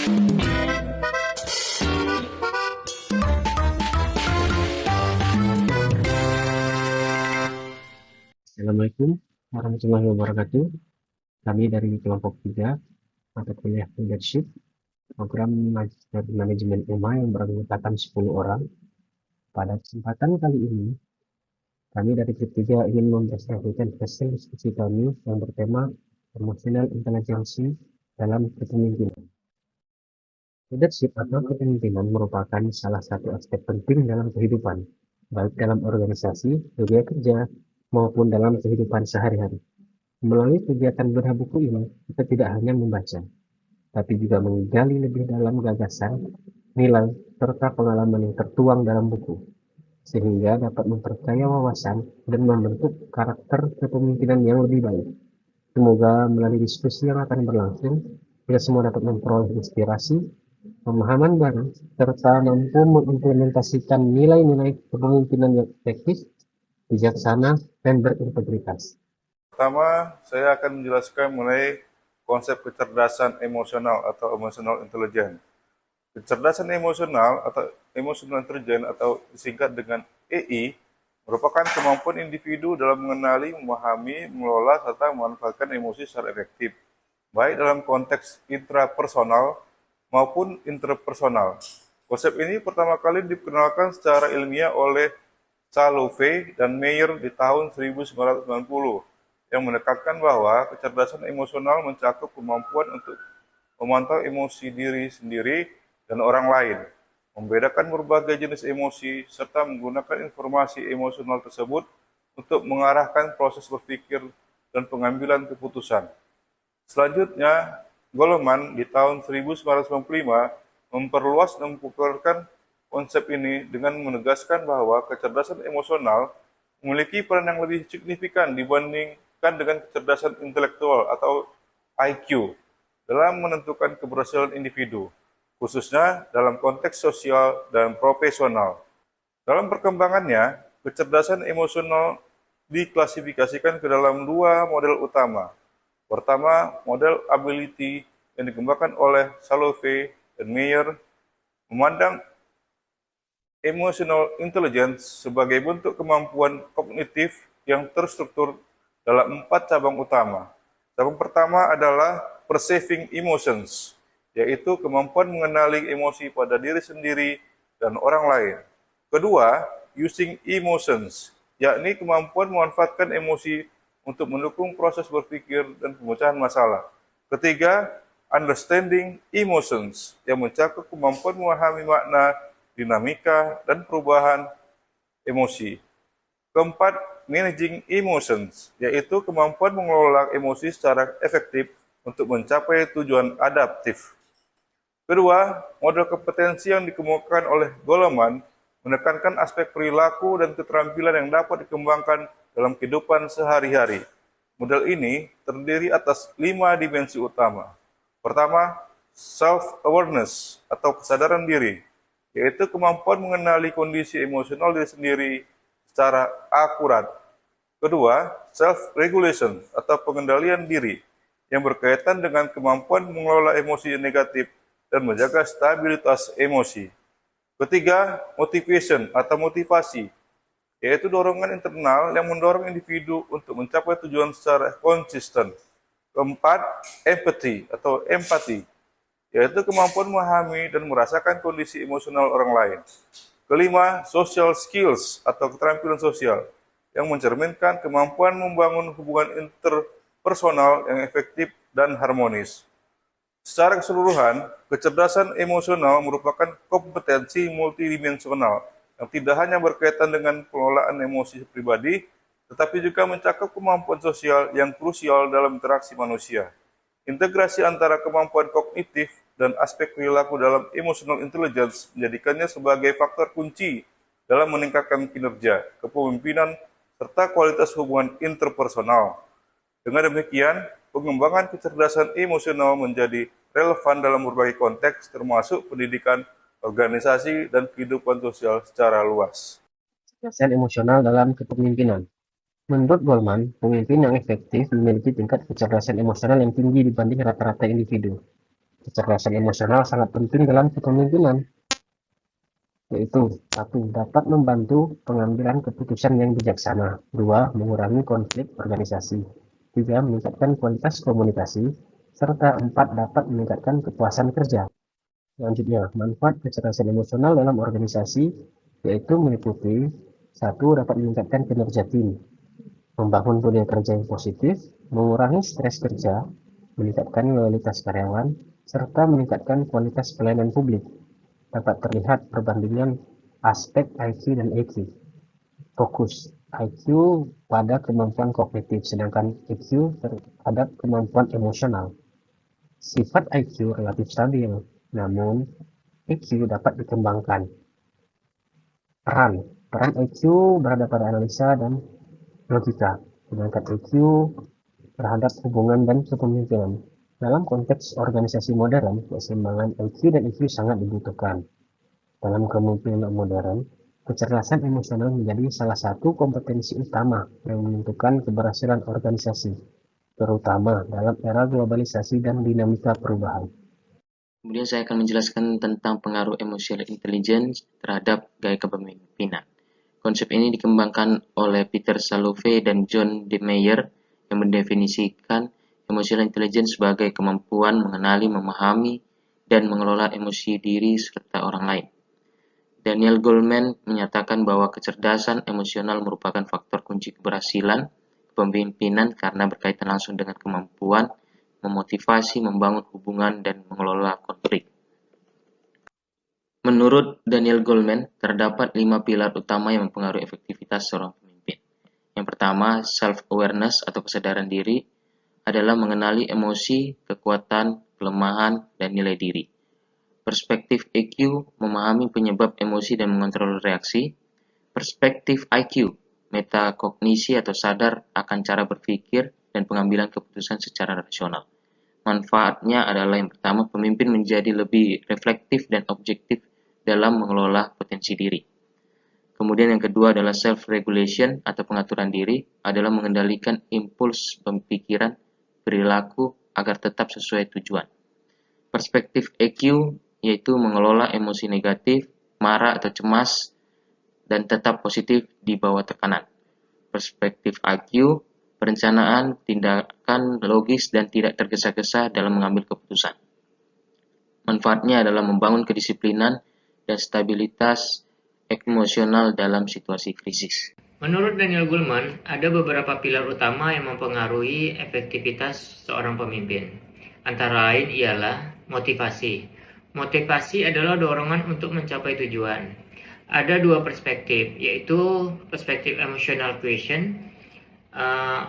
Assalamualaikum warahmatullahi wabarakatuh. Kami dari kelompok 3 mata kuliah leadership program Magister Manajemen UMA yang beranggotakan 10 orang. Pada kesempatan kali ini, kami dari grup 3 ingin mempresentasikan hasil diskusi kami yang bertema emotional intelligence dalam kepemimpinan. Leadership atau kepemimpinan merupakan salah satu aspek penting dalam kehidupan, baik dalam organisasi, dunia kerja, maupun dalam kehidupan sehari-hari. Melalui kegiatan bedah buku ini, kita tidak hanya membaca, tapi juga menggali lebih dalam gagasan, nilai, serta pengalaman yang tertuang dalam buku, sehingga dapat memperkaya wawasan dan membentuk karakter kepemimpinan yang lebih baik. Semoga melalui diskusi yang akan berlangsung, kita semua dapat memperoleh inspirasi, pemahaman baru, serta mampu mengimplementasikan nilai-nilai kepemimpinan yang efektif, bijaksana, dan berintegritas. Pertama, saya akan menjelaskan mengenai konsep kecerdasan emosional atau emotional intelligence. Kecerdasan emosional atau emotional intelligence atau disingkat dengan EI merupakan kemampuan individu dalam mengenali, memahami, mengelola, serta memanfaatkan emosi secara efektif, baik dalam konteks intrapersonal maupun interpersonal. Konsep ini pertama kali dikenalkan secara ilmiah oleh Salovey dan Meyer di tahun 1990 yang menekankan bahwa kecerdasan emosional mencakup kemampuan untuk memantau emosi diri sendiri dan orang lain, membedakan berbagai jenis emosi, serta menggunakan informasi emosional tersebut untuk mengarahkan proses berpikir dan pengambilan keputusan. Selanjutnya, Goleman di tahun 1995 memperluas dan mempopulerkan konsep ini dengan menegaskan bahwa kecerdasan emosional memiliki peran yang lebih signifikan dibandingkan dengan kecerdasan intelektual atau IQ dalam menentukan keberhasilan individu, khususnya dalam konteks sosial dan profesional. Dalam perkembangannya, kecerdasan emosional diklasifikasikan ke dalam dua model utama. Pertama, model ability yang dikembangkan oleh Salovey dan Meyer memandang emotional intelligence sebagai bentuk kemampuan kognitif yang terstruktur dalam 4 cabang utama. Cabang pertama adalah perceiving emotions, yaitu kemampuan mengenali emosi pada diri sendiri dan orang lain. Kedua, using emotions, yakni kemampuan memanfaatkan emosi untuk mendukung proses berpikir dan pemecahan masalah. Ketiga, understanding emotions, yang mencakup kemampuan memahami makna, dinamika, dan perubahan emosi. Keempat, managing emotions, yaitu kemampuan mengelola emosi secara efektif untuk mencapai tujuan adaptif. Kedua, model kompetensi yang dikemukakan oleh Goleman menekankan aspek perilaku dan keterampilan yang dapat dikembangkan dalam kehidupan sehari-hari. Model ini terdiri atas 5 dimensi utama. Pertama, self-awareness atau kesadaran diri, yaitu kemampuan mengenali kondisi emosional diri sendiri secara akurat. Kedua, self-regulation atau pengendalian diri yang berkaitan dengan kemampuan mengelola emosi negatif dan menjaga stabilitas emosi. Ketiga, motivation atau motivasi, yaitu dorongan internal yang mendorong individu untuk mencapai tujuan secara konsisten. Keempat, empathy atau empati, yaitu kemampuan memahami dan merasakan kondisi emosional orang lain. Kelima, social skills atau keterampilan sosial yang mencerminkan kemampuan membangun hubungan interpersonal yang efektif dan harmonis. Secara keseluruhan, kecerdasan emosional merupakan kompetensi multidimensional yang tidak hanya berkaitan dengan pengelolaan emosi pribadi, tetapi juga mencakup kemampuan sosial yang krusial dalam interaksi manusia. Integrasi antara kemampuan kognitif dan aspek perilaku dalam emotional intelligence menjadikannya sebagai faktor kunci dalam meningkatkan kinerja, kepemimpinan, serta kualitas hubungan interpersonal. Dengan demikian, pengembangan kecerdasan emosional menjadi relevan dalam berbagai konteks, termasuk pendidikan, organisasi, dan kehidupan sosial secara luas. Kecerdasan emosional dalam kepemimpinan. Menurut Goleman, pemimpin yang efektif memiliki tingkat kecerdasan emosional yang tinggi dibanding rata-rata individu. Kecerdasan emosional sangat penting dalam kepemimpinan, yaitu 1. Dapat membantu pengambilan keputusan yang bijaksana. 2. Mengurangi konflik organisasi. 3. Meningkatkan kualitas komunikasi. Serta 4. Dapat meningkatkan kepuasan kerja. Selanjutnya, manfaat kecerdasan emosional dalam organisasi yaitu meliputi 1. Dapat meningkatkan kinerja tim, membangun budaya kerja yang positif, mengurangi stres kerja, meningkatkan loyalitas karyawan, serta meningkatkan kualitas pelayanan publik. Dapat terlihat perbandingan aspek IQ dan EQ. Fokus IQ pada kemampuan kognitif, sedangkan EQ terhadap kemampuan emosional. Sifat IQ relatif stabil, namun EQ dapat dikembangkan. Peran EQ berada pada analisa dan logika, sedangkan EQ terhadap hubungan dan kepemimpinan. Dalam konteks organisasi modern, keseimbangan IQ dan EQ sangat dibutuhkan. Dalam kepemimpinan modern, kecerdasan emosional menjadi salah satu kompetensi utama yang menentukan keberhasilan organisasi, terutama dalam era globalisasi dan dinamika perubahan. Kemudian saya akan menjelaskan tentang pengaruh emotional intelligence terhadap gaya kepemimpinan. Konsep ini dikembangkan oleh Peter Salovey dan John D. Mayer yang mendefinisikan emotional intelligence sebagai kemampuan mengenali, memahami, dan mengelola emosi diri serta orang lain. Daniel Goleman menyatakan bahwa kecerdasan emosional merupakan faktor kunci keberhasilan kepemimpinan karena berkaitan langsung dengan kemampuan memotivasi, membangun hubungan, dan mengelola konflik. Menurut Daniel Goleman, terdapat 5 pilar utama yang mempengaruhi efektivitas seorang pemimpin. Yang pertama, self-awareness atau kesadaran diri adalah mengenali emosi, kekuatan, kelemahan, dan nilai diri. Perspektif EQ memahami penyebab emosi dan mengontrol reaksi. Perspektif IQ, metakognisi atau sadar akan cara berpikir dan pengambilan keputusan secara rasional. Manfaatnya adalah yang pertama, pemimpin menjadi lebih reflektif dan objektif dalam mengelola potensi diri. Kemudian yang kedua adalah self-regulation atau pengaturan diri, adalah mengendalikan impuls pemikiran, perilaku agar tetap sesuai tujuan. Perspektif EQ yaitu mengelola emosi negatif, marah atau cemas, dan tetap positif di bawah tekanan. Perspektif IQ, perencanaan, tindakan logis, dan tidak tergesa-gesa dalam mengambil keputusan. Manfaatnya adalah membangun kedisiplinan dan stabilitas emosional dalam situasi krisis. Menurut Daniel Goleman, ada beberapa pilar utama yang mempengaruhi efektivitas seorang pemimpin. Antara lain ialah motivasi. Motivasi adalah dorongan untuk mencapai tujuan. Ada 2 perspektif, yaitu perspektif emotional quotient,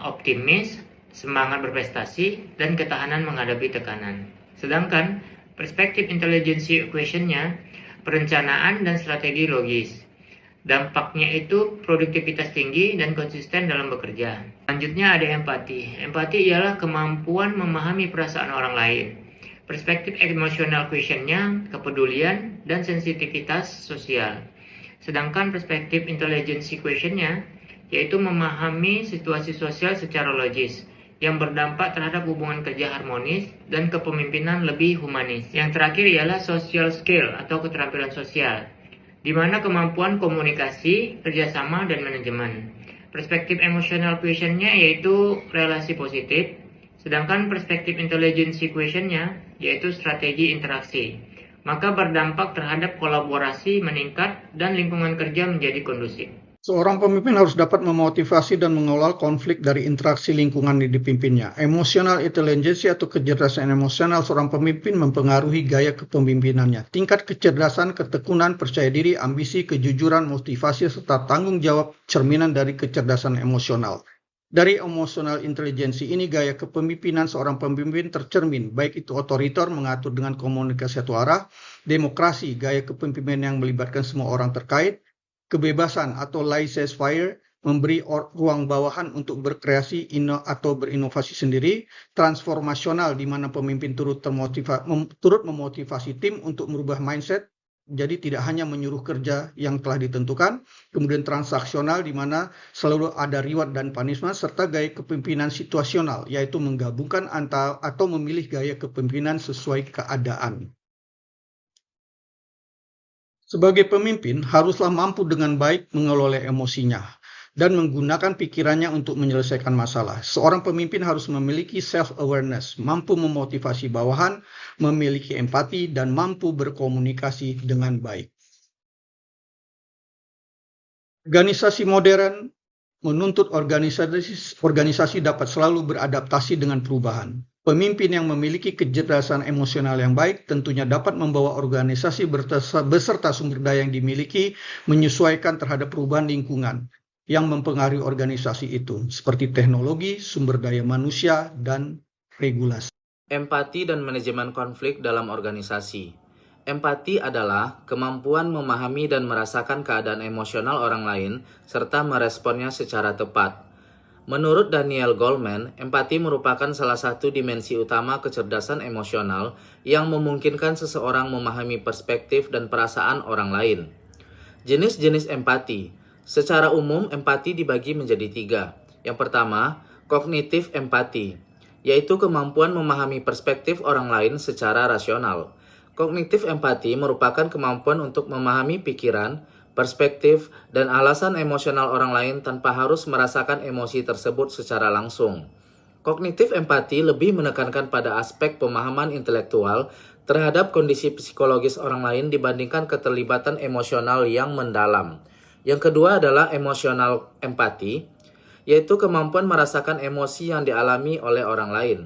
optimis, semangat berprestasi, dan ketahanan menghadapi tekanan. Sedangkan perspektif intelligence equation-nya, perencanaan dan strategi logis. Dampaknya itu produktivitas tinggi dan konsisten dalam bekerja. Selanjutnya ada empati. Empati ialah kemampuan memahami perasaan orang lain. Perspektif emotional quotient-nya, kepedulian dan sensitivitas sosial. Sedangkan perspektif intelligence quotient-nya yaitu memahami situasi sosial secara logis yang berdampak terhadap hubungan kerja harmonis dan kepemimpinan lebih humanis. Yang terakhir ialah social skill atau keterampilan sosial, di mana kemampuan komunikasi, kerjasama, dan manajemen. Perspektif emotional quotient-nya yaitu relasi positif, sedangkan perspektif intelligence quotient-nya yaitu strategi interaksi. Maka berdampak terhadap kolaborasi meningkat dan lingkungan kerja menjadi kondusif. Seorang pemimpin harus dapat memotivasi dan mengelola konflik dari interaksi lingkungan yang dipimpinnya. Emotional intelligence atau kecerdasan emosional seorang pemimpin mempengaruhi gaya kepemimpinannya. Tingkat kecerdasan, ketekunan, percaya diri, ambisi, kejujuran, motivasi, serta tanggung jawab cerminan dari kecerdasan emosional. Dari emotional intelligence ini gaya kepemimpinan seorang pemimpin tercermin, baik itu otoriter mengatur dengan komunikasi satu arah, demokrasi, gaya kepemimpinan yang melibatkan semua orang terkait, kebebasan atau laissez-faire, memberi ruang bawahan untuk berkreasi atau berinovasi sendiri, transformasional di mana pemimpin turut memotivasi tim untuk merubah mindset, Jadi tidak hanya menyuruh kerja yang telah ditentukan, kemudian transaksional di mana selalu ada reward dan punishment, serta gaya kepemimpinan situasional, yaitu menggabungkan atau memilih gaya kepemimpinan sesuai keadaan. Sebagai pemimpin, haruslah mampu dengan baik mengelola emosinya dan menggunakan pikirannya untuk menyelesaikan masalah. Seorang pemimpin harus memiliki self-awareness, mampu memotivasi bawahan, memiliki empati, dan mampu berkomunikasi dengan baik. Organisasi modern menuntut organisasi dapat selalu beradaptasi dengan perubahan. Pemimpin yang memiliki kecerdasan emosional yang baik tentunya dapat membawa organisasi beserta sumber daya yang dimiliki menyesuaikan terhadap perubahan lingkungan yang mempengaruhi organisasi itu, seperti teknologi, sumber daya manusia, dan regulasi. Empati dan manajemen konflik dalam organisasi. Empati adalah kemampuan memahami dan merasakan keadaan emosional orang lain serta meresponnya secara tepat. Menurut Daniel Goleman, empati merupakan salah satu dimensi utama kecerdasan emosional yang memungkinkan seseorang memahami perspektif dan perasaan orang lain. Jenis-jenis empati. Secara umum, empati dibagi menjadi 3. Yang pertama, kognitif empati, yaitu kemampuan memahami perspektif orang lain secara rasional. Kognitif empati merupakan kemampuan untuk memahami pikiran, perspektif, dan alasan emosional orang lain tanpa harus merasakan emosi tersebut secara langsung. Kognitif empati lebih menekankan pada aspek pemahaman intelektual terhadap kondisi psikologis orang lain dibandingkan keterlibatan emosional yang mendalam. Yang kedua adalah emosional empati, yaitu kemampuan merasakan emosi yang dialami oleh orang lain.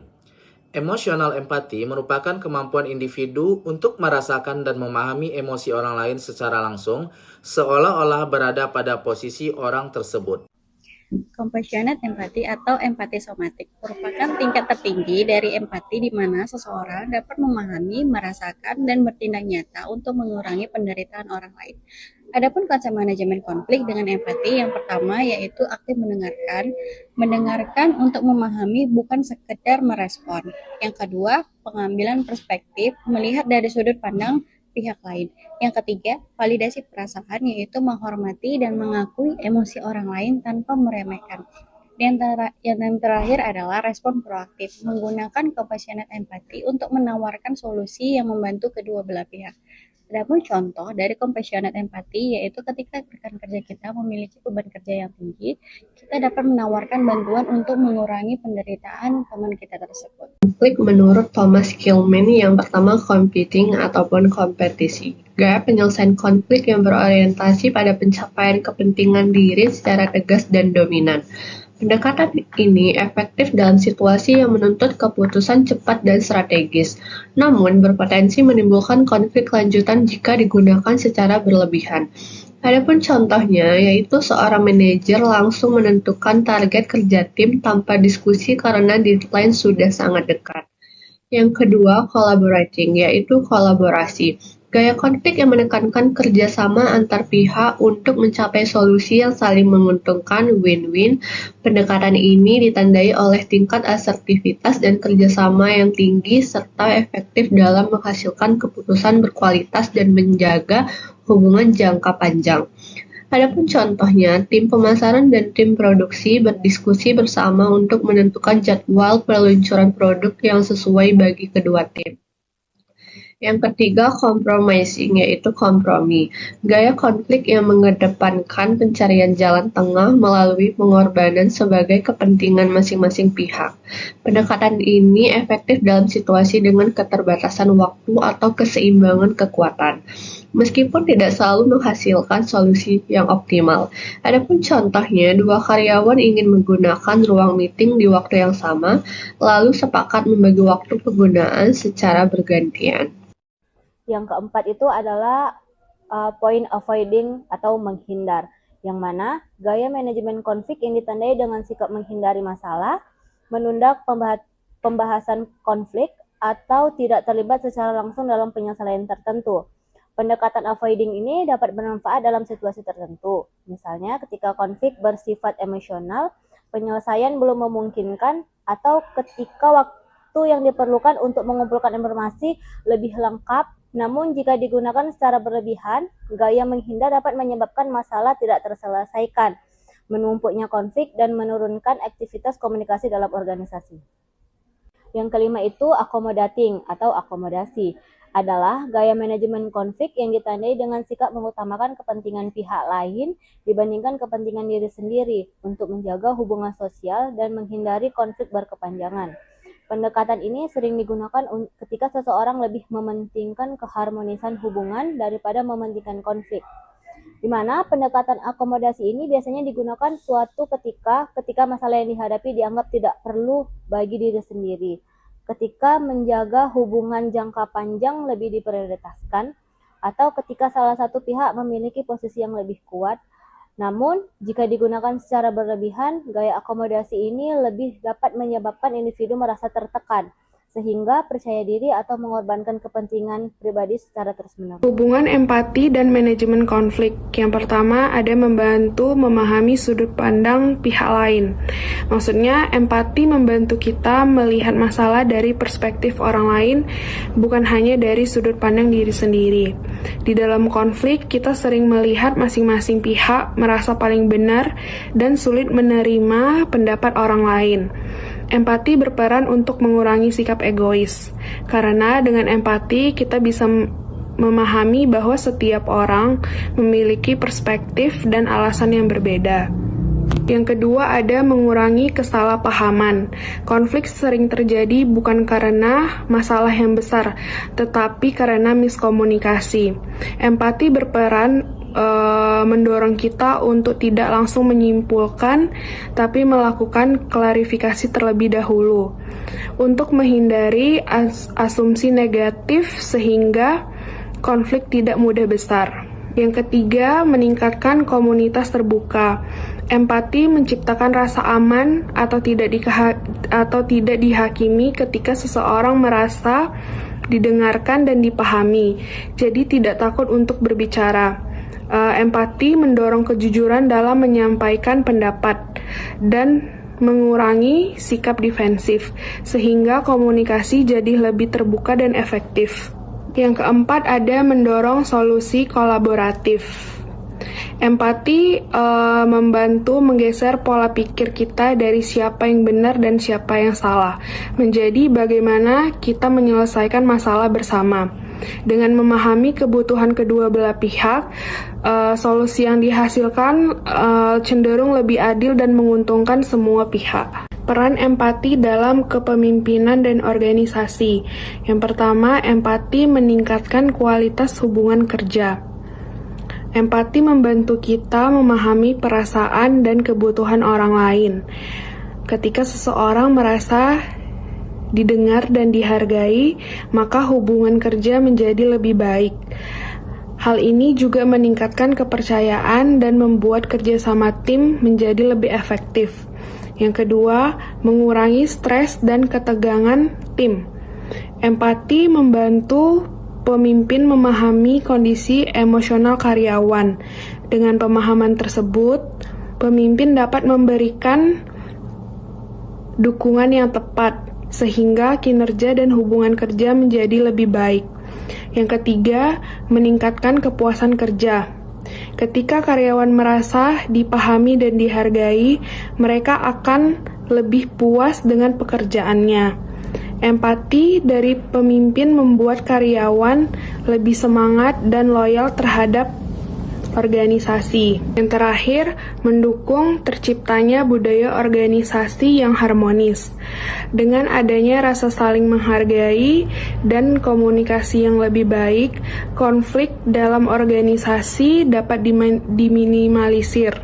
Emosional empati merupakan kemampuan individu untuk merasakan dan memahami emosi orang lain secara langsung, seolah-olah berada pada posisi orang tersebut. Compassionate empathy atau empati somatik merupakan tingkat tertinggi dari empati di mana seseorang dapat memahami, merasakan, dan bertindak nyata untuk mengurangi penderitaan orang lain. Adapun konsep manajemen konflik dengan empati, yang pertama yaitu aktif mendengarkan untuk memahami bukan sekedar merespon. Yang kedua, pengambilan perspektif, melihat dari sudut pandang pihak lain. Yang ketiga, validasi perasaan, yaitu menghormati dan mengakui emosi orang lain tanpa meremehkan. Yang terakhir adalah respon proaktif, menggunakan compassionate empathy untuk menawarkan solusi yang membantu kedua belah pihak. Adapun contoh dari compassionate empathy yaitu ketika rekan kerja kita memiliki beban kerja yang tinggi, kita dapat menawarkan bantuan untuk mengurangi penderitaan teman kita tersebut. Konflik menurut Thomas Kilmann, yang pertama competing ataupun kompetisi. Gaya penyelesaian konflik yang berorientasi pada pencapaian kepentingan diri secara tegas dan dominan. Pendekatan ini efektif dalam situasi yang menuntut keputusan cepat dan strategis, namun berpotensi menimbulkan konflik lanjutan jika digunakan secara berlebihan. Adapun contohnya, yaitu seorang manajer langsung menentukan target kerja tim tanpa diskusi karena deadline sudah sangat dekat. Yang kedua, collaborating, yaitu kolaborasi. Gaya konflik yang menekankan kerjasama antar pihak untuk mencapai solusi yang saling menguntungkan, win-win. Pendekatan ini ditandai oleh tingkat asertivitas dan kerjasama yang tinggi serta efektif dalam menghasilkan keputusan berkualitas dan menjaga hubungan jangka panjang. Adapun contohnya, tim pemasaran dan tim produksi berdiskusi bersama untuk menentukan jadwal peluncuran produk yang sesuai bagi kedua tim. Yang ketiga, compromising, yaitu kompromi. Gaya konflik yang mengedepankan pencarian jalan tengah melalui pengorbanan sebagai kepentingan masing-masing pihak. Pendekatan ini efektif dalam situasi dengan keterbatasan waktu atau keseimbangan kekuatan, meskipun tidak selalu menghasilkan solusi yang optimal. Adapun contohnya, dua karyawan ingin menggunakan ruang meeting di waktu yang sama, lalu sepakat membagi waktu penggunaan secara bergantian. Yang keempat itu adalah point avoiding atau menghindar, yang mana gaya manajemen konflik yang ditandai dengan sikap menghindari masalah, menunda pembahasan konflik, atau tidak terlibat secara langsung dalam penyelesaian tertentu. Pendekatan avoiding ini dapat bermanfaat dalam situasi tertentu, misalnya ketika konflik bersifat emosional, penyelesaian belum memungkinkan, atau ketika waktu yang diperlukan untuk mengumpulkan informasi lebih lengkap Namun jika digunakan secara berlebihan, gaya menghindar dapat menyebabkan masalah tidak terselesaikan, menumpuknya konflik, dan menurunkan aktivitas komunikasi dalam organisasi. Yang kelima itu accommodating atau akomodasi, adalah gaya manajemen konflik yang ditandai dengan sikap mengutamakan kepentingan pihak lain dibandingkan kepentingan diri sendiri untuk menjaga hubungan sosial dan menghindari konflik berkepanjangan. Pendekatan ini sering digunakan ketika seseorang lebih mementingkan keharmonisan hubungan daripada mementingkan konflik. Di mana pendekatan akomodasi ini biasanya digunakan suatu ketika masalah yang dihadapi dianggap tidak perlu bagi diri sendiri. Ketika menjaga hubungan jangka panjang lebih diprioritaskan, atau ketika salah satu pihak memiliki posisi yang lebih kuat. Namun, jika digunakan secara berlebihan, gaya akomodasi ini lebih dapat menyebabkan individu merasa tertekan, sehingga percaya diri atau mengorbankan kepentingan pribadi secara terus-menerus. Hubungan empati dan manajemen konflik. Yang pertama ada membantu memahami sudut pandang pihak lain. Maksudnya empati membantu kita melihat masalah dari perspektif orang lain, bukan hanya dari sudut pandang diri sendiri. Di dalam konflik, kita sering melihat masing-masing pihak merasa paling benar dan sulit menerima pendapat orang lain. Empati berperan untuk mengurangi sikap egois, karena dengan empati kita bisa memahami bahwa setiap orang memiliki perspektif dan alasan yang berbeda. Yang kedua ada mengurangi kesalahpahaman. Konflik sering terjadi bukan karena masalah yang besar, tetapi karena miskomunikasi. Empati berperan mendorong kita untuk tidak langsung menyimpulkan, tapi melakukan klarifikasi terlebih dahulu untuk menghindari asumsi negatif sehingga konflik tidak mudah besar. Yang ketiga, meningkatkan komunitas terbuka. Empati menciptakan rasa aman atau tidak dihakimi ketika seseorang merasa didengarkan dan dipahami, jadi tidak takut untuk berbicara. Empati mendorong kejujuran dalam menyampaikan pendapat dan mengurangi sikap defensif, sehingga komunikasi jadi lebih terbuka dan efektif. Yang keempat ada mendorong solusi kolaboratif. Empati membantu menggeser pola pikir kita dari siapa yang benar dan siapa yang salah, menjadi bagaimana kita menyelesaikan masalah bersama. Dengan memahami kebutuhan kedua belah pihak, solusi yang dihasilkan cenderung lebih adil dan menguntungkan semua pihak. Peran empati dalam kepemimpinan dan organisasi. Yang pertama, empati meningkatkan kualitas hubungan kerja. Empati membantu kita memahami perasaan dan kebutuhan orang lain. Ketika seseorang merasa didengar dan dihargai, maka hubungan kerja menjadi lebih baik. Hal ini juga meningkatkan kepercayaan dan membuat kerjasama tim menjadi lebih efektif. Yang kedua, mengurangi stres dan ketegangan tim. Empati membantu pemimpin memahami kondisi emosional karyawan. Dengan pemahaman tersebut, pemimpin dapat memberikan dukungan yang tepat, sehingga kinerja dan hubungan kerja menjadi lebih baik. Yang ketiga, meningkatkan kepuasan kerja. Ketika karyawan merasa dipahami dan dihargai, mereka akan lebih puas dengan pekerjaannya. Empati dari pemimpin membuat karyawan lebih semangat dan loyal terhadap organisasi. Yang terakhir, mendukung terciptanya budaya organisasi yang harmonis. Dengan adanya rasa saling menghargai dan komunikasi yang lebih baik, konflik dalam organisasi dapat diminimalisir.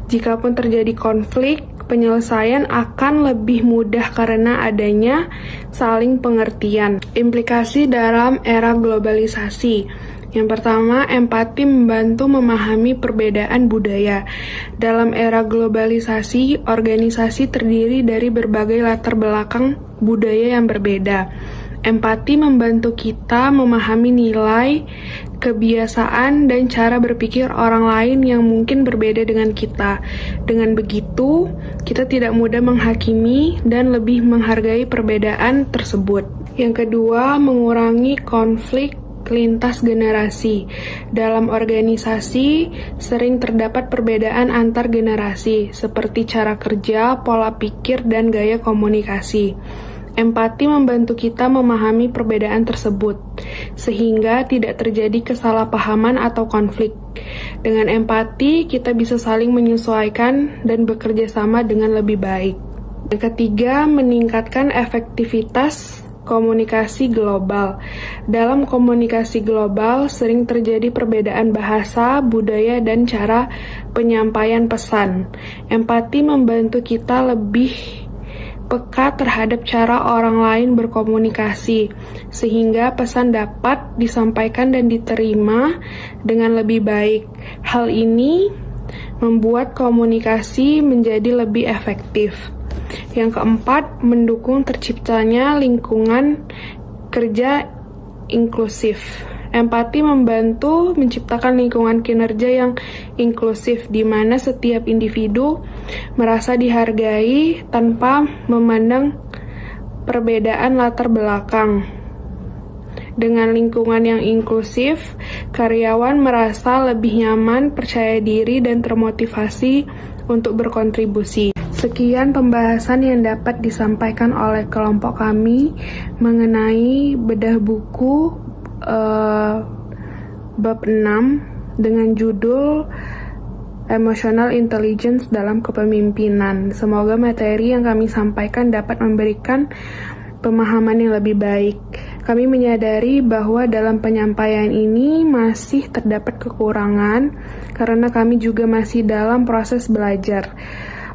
Jikapun terjadi konflik, penyelesaian akan lebih mudah karena adanya saling pengertian. Implikasi dalam era globalisasi. Yang pertama, empati membantu memahami perbedaan budaya. Dalam era globalisasi, organisasi terdiri dari berbagai latar belakang budaya yang berbeda. Empati membantu kita memahami nilai, kebiasaan, dan cara berpikir orang lain yang mungkin berbeda dengan kita. Dengan begitu, kita tidak mudah menghakimi dan lebih menghargai perbedaan tersebut. Yang kedua, mengurangi konflik lintas generasi. Dalam organisasi, sering terdapat perbedaan antar generasi, seperti cara kerja, pola pikir, dan gaya komunikasi. Empati membantu kita memahami perbedaan tersebut, sehingga tidak terjadi kesalahpahaman atau konflik. Dengan empati, kita bisa saling menyesuaikan dan bekerja sama dengan lebih baik. Yang ketiga, meningkatkan efektivitas komunikasi global. Dalam komunikasi global, sering terjadi perbedaan bahasa, budaya, dan cara penyampaian pesan. Empati membantu kita lebih peka terhadap cara orang lain berkomunikasi, sehingga pesan dapat disampaikan dan diterima dengan lebih baik. Hal ini membuat komunikasi menjadi lebih efektif. Yang keempat, mendukung terciptanya lingkungan kerja inklusif. Empati membantu menciptakan lingkungan kinerja yang inklusif, di mana setiap individu merasa dihargai tanpa memandang perbedaan latar belakang. Dengan lingkungan yang inklusif, karyawan merasa lebih nyaman, percaya diri, dan termotivasi untuk berkontribusi. Sekian pembahasan yang dapat disampaikan oleh kelompok kami mengenai bedah buku bab 6 dengan judul Emotional Intelligence dalam Kepemimpinan. Semoga materi yang kami sampaikan dapat memberikan pemahaman yang lebih baik. Kami menyadari bahwa dalam penyampaian ini masih terdapat kekurangan karena kami juga masih dalam proses belajar.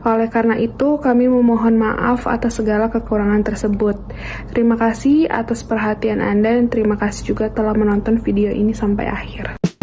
Oleh karena itu, kami memohon maaf atas segala kekurangan tersebut. Terima kasih atas perhatian Anda dan terima kasih juga telah menonton video ini sampai akhir.